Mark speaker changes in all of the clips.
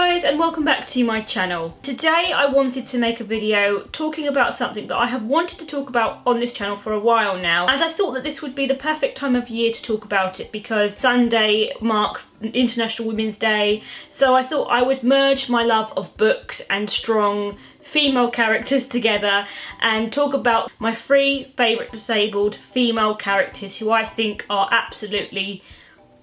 Speaker 1: guys, and welcome back to my channel. Today I wanted to make a video talking about something that I have wanted to talk about on this channel for a while now, and I thought that this would be the perfect time of year to talk about it because Sunday marks International Women's Day, so I thought I would merge my love of books and strong female characters together and talk about my 3 favourite disabled female characters who I think are absolutely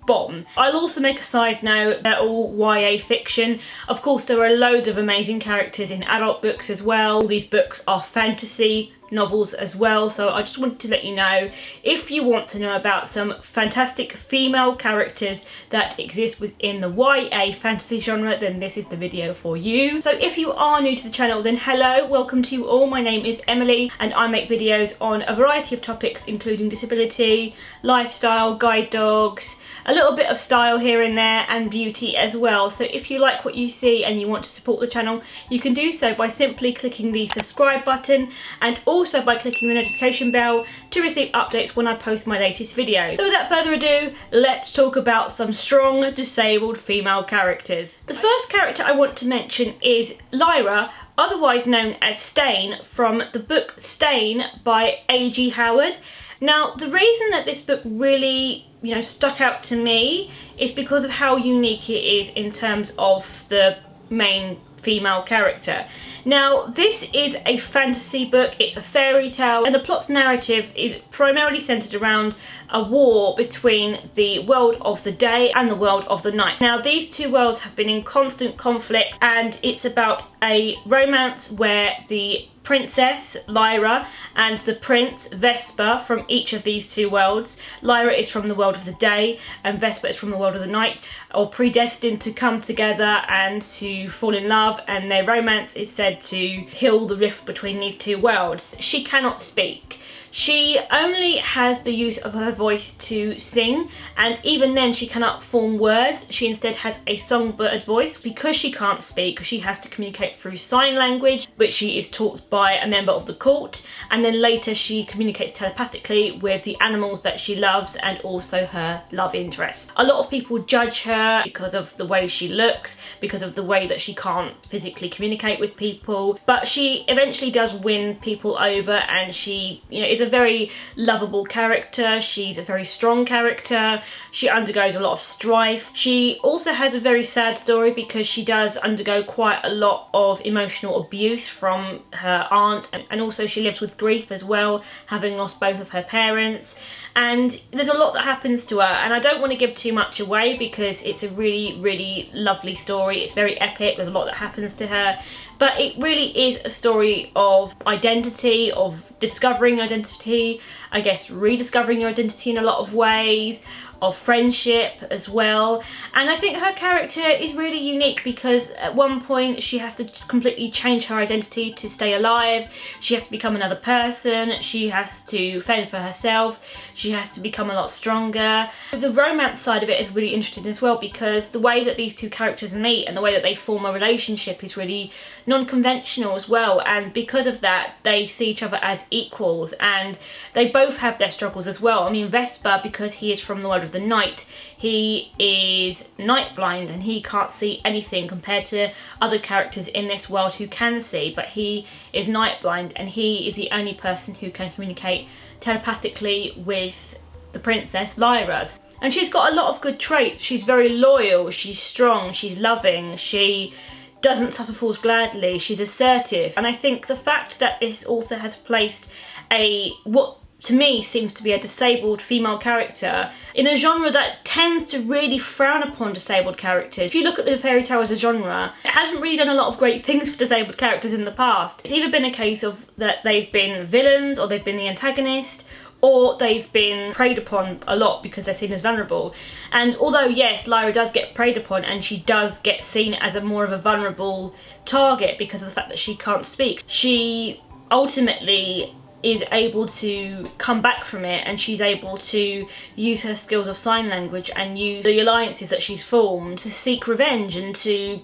Speaker 1: bomb. I'll also make a side note, they're all YA fiction. Of course there are loads of amazing characters in adult books as well. All these books are fantasy novels as well, so I just wanted to let you know, if you want to know about some fantastic female characters that exist within the YA fantasy genre, then this is the video for you. So if you are new to the channel, then hello, welcome to you all. My name is Emily and I make videos on a variety of topics including disability, lifestyle, guide dogs, a little bit of style here and there, and beauty as well. So if you like what you see and you want to support the channel, you can do so by simply clicking the subscribe button and also by clicking the notification bell to receive updates when I post my latest videos. So without further ado, let's talk about some strong disabled female characters. The first character I want to mention is Lyra, otherwise known as Stain, from the book Stain by A.G. Howard. Now, the reason that this book really, stuck out to me is because of how unique it is in terms of the main female character. Now, this is a fantasy book, it's a fairy tale, and the plot's narrative is primarily centred around a war between the world of the day and the world of the night. Now, these two worlds have been in constant conflict, and it's about a romance where the princess Lyra and the prince Vesper from each of these two worlds. Lyra is from the world of the day and Vesper is from the world of the night, are predestined to come together and to fall in love, and their romance is said to heal the rift between these two worlds. She cannot speak. She only has the use of her voice to sing, and even then she cannot form words. She instead has a songbird voice. Because she can't speak, she has to communicate through sign language, which she is taught by a member of the court, and then later she communicates telepathically with the animals that she loves and also her love interest. A lot of people judge her because of the way she looks, because of the way that she can't physically communicate with people, but she eventually does win people over, and she, is a very lovable character. She's a very strong character. She undergoes a lot of strife. She also has a very sad story because she does undergo quite a lot of emotional abuse from her aunt, and also she lives with grief as well, having lost both of her parents. And there's a lot that happens to her, and I don't want to give too much away because it's a really, really lovely story. It's very epic. There's a lot that happens to her, but it really is a story of identity, of discovering identity, I guess rediscovering your identity in a lot of ways, of friendship as well. And I think her character is really unique because at one point she has to completely change her identity to stay alive. She has to become another person. She has to fend for herself. She has to become a lot stronger. The romance side of it is really interesting as well because the way that these two characters meet and the way that they form a relationship is really non-conventional as well, and because of that they see each other as equals, and they both have their struggles as well. I mean, Vesper, because he is from the world of the night, he is night blind and he can't see anything compared to other characters in this world who can see, but he is night blind and he is the only person who can communicate telepathically with the princess Lyra. And she's got a lot of good traits. She's very loyal, she's strong, she's loving, she doesn't suffer fools gladly, she's assertive. And I think the fact that this author has placed what to me seems to be a disabled female character in a genre that tends to really frown upon disabled characters. If you look at the fairy tale as a genre, it hasn't really done a lot of great things for disabled characters in the past. It's either been a case of that they've been villains, or they've been the antagonist, or they've been preyed upon a lot because they're seen as vulnerable. And although yes, Lyra does get preyed upon and she does get seen as a more of a vulnerable target because of the fact that she can't speak, she ultimately is able to come back from it, and she's able to use her skills of sign language and use the alliances that she's formed to seek revenge and to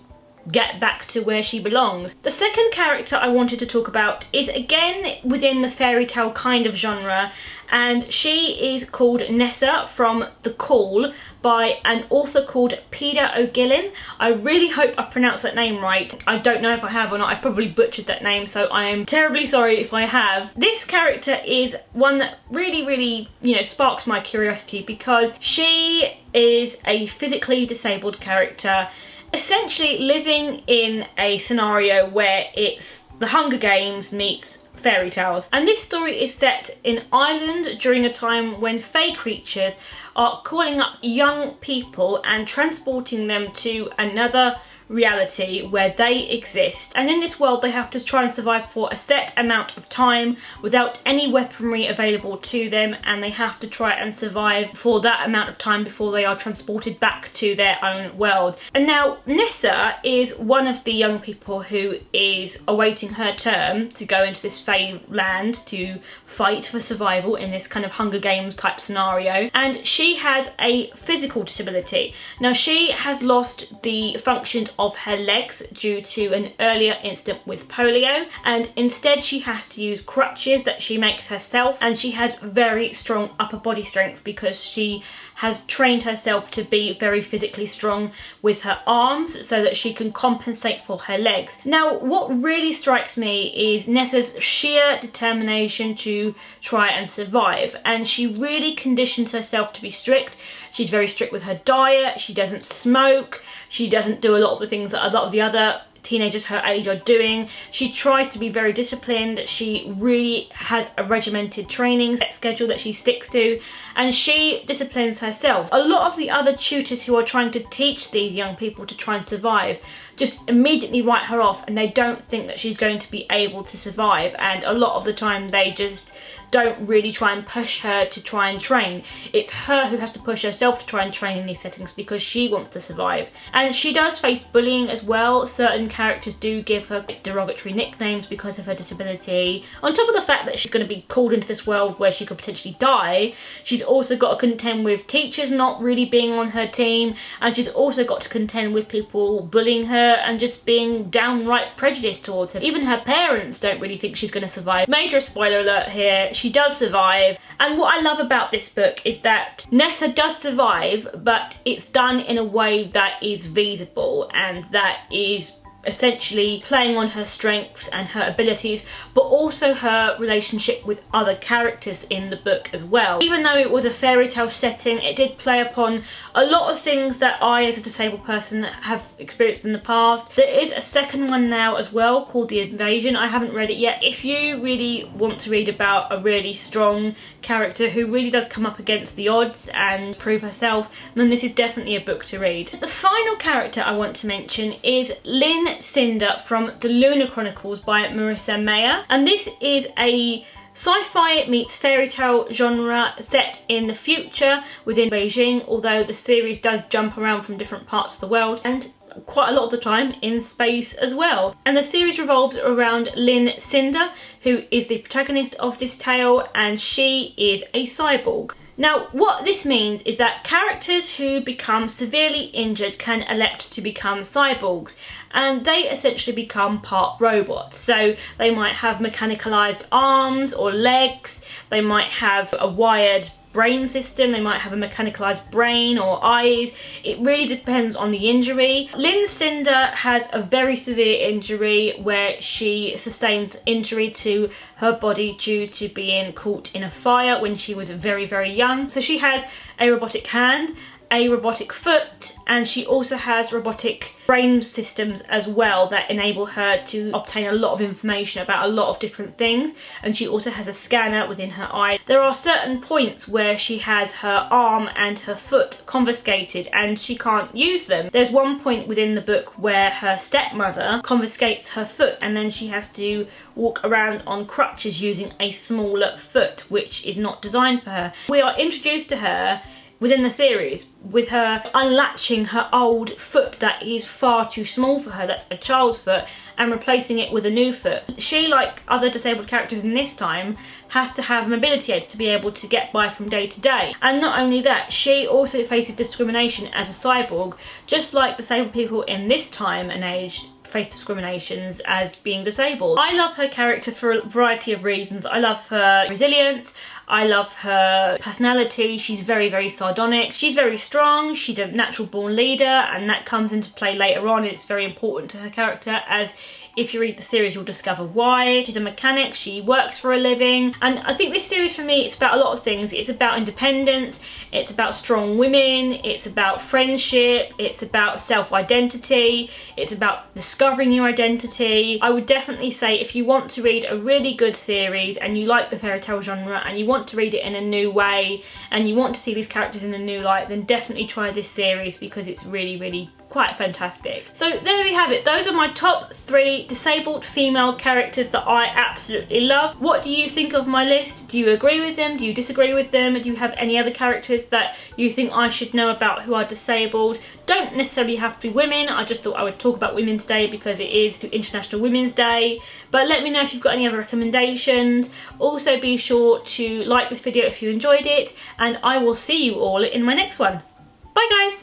Speaker 1: get back to where she belongs. The second character I wanted to talk about is again within the fairy tale kind of genre, and she is called Nessa from The Call by an author called Peadar O'Gillin. I really hope I pronounced that name right. I don't know if I have or not. I probably butchered that name, so I am terribly sorry if I have. This character is one that really, you know, sparks my curiosity because she is a physically disabled character, essentially living in a scenario where it's the Hunger Games meets fairy tales. And this story is set in Ireland during a time when fae creatures are calling up young people and transporting them to another reality where they exist, and in this world they have to try and survive for a set amount of time without any weaponry available to them, and they have to try and survive for that amount of time before they are transported back to their own world. And now Nessa is one of the young people who is awaiting her term to go into this fae land to fight for survival in this kind of Hunger Games type scenario, and she has a physical disability. Now she has lost the functions of her legs due to an earlier incident with polio, and instead she has to use crutches that she makes herself, and she has very strong upper body strength because she has trained herself to be very physically strong with her arms so that she can compensate for her legs. Now what really strikes me is Nessa's sheer determination to try and survive, and she really conditions herself to be strict. She's very strict with her diet, she doesn't smoke, she doesn't do a lot of the things that a lot of the other teenagers her age are doing. She tries to be very disciplined, she really has a regimented training schedule that she sticks to, and she disciplines herself. A lot of the other tutors who are trying to teach these young people to try and survive just immediately write her off, and they don't think that she's going to be able to survive, and a lot of the time they just don't really try and push her to try and train. It's her who has to push herself to try and train in these settings because she wants to survive. And she does face bullying as well. Certain characters do give her derogatory nicknames because of her disability. On top of the fact that she's going to be called into this world where she could potentially die, she's also got to contend with teachers not really being on her team, and she's also got to contend with people bullying her and just being downright prejudiced towards her. Even her parents don't really think she's going to survive. Major spoiler alert here, she does survive. And what I love about this book is that Nessa does survive, but it's done in a way that is feasible and that is essentially playing on her strengths and her abilities, but also her relationship with other characters in the book as well. Even though it was a fairy tale setting, it did play upon a lot of things that I as a disabled person have experienced in the past. There is a second one now as well called The Invasion. I haven't read it yet. If you really want to read about a really strong character who really does come up against the odds and prove herself, then this is definitely a book to read. The final character I want to mention is Cinder from the Lunar Chronicles by Marissa Meyer, and this is a sci-fi meets fairy tale genre set in the future within Beijing, although the series does jump around from different parts of the world and quite a lot of the time in space as well. And the series revolves around Cinder, who is the protagonist of this tale, and she is a cyborg. Now, what this means is that characters who become severely injured can elect to become cyborgs, and they essentially become part robots. So they might have mechanicalized arms or legs, they might have a wired brain system, they might have a mechanicalized brain or eyes. It really depends on the injury. Cinder has a very severe injury where she sustains injury to her body due to being caught in a fire when she was very young. So she has a robotic hand, a robotic foot, and she also has robotic brain systems as well that enable her to obtain a lot of information about a lot of different things, and she also has a scanner within her eye. There are certain points where she has her arm and her foot confiscated and she can't use them. There's one point within the book where her stepmother confiscates her foot, and then she has to walk around on crutches using a smaller foot, which is not designed for her. We are introduced to her within the series with her unlatching her old foot that is far too small for her, that's a child's foot, and replacing it with a new foot. She, like other disabled characters in this time, has to have mobility aids to be able to get by from day to day. And not only that, she also faces discrimination as a cyborg, just like disabled people in this time and age face discriminations as being disabled. I love her character for a variety of reasons. I love her resilience, I love her personality. She's very, very sardonic. She's very strong. She's a natural born leader, and that comes into play later on. It's very important to her character, as if you read the series you'll discover why. She's a mechanic, she works for a living, and I think this series for me, it's about a lot of things. It's about independence, it's about strong women, it's about friendship, it's about self-identity, it's about discovering your identity. I would definitely say if you want to read a really good series and you like the fairy tale genre and you want to read it in a new way and you want to see these characters in a new light, then definitely try this series because it's really, really quite fantastic. So there we have it. Those are my top 3 disabled female characters that I absolutely love. What do you think of my list? Do you agree with them? Do you disagree with them? Do you have any other characters that you think I should know about who are disabled? Don't necessarily have to be women. I just thought I would talk about women today because it is International Women's Day. But let me know if you've got any other recommendations. Also be sure to like this video if you enjoyed it, and I will see you all in my next one. Bye guys!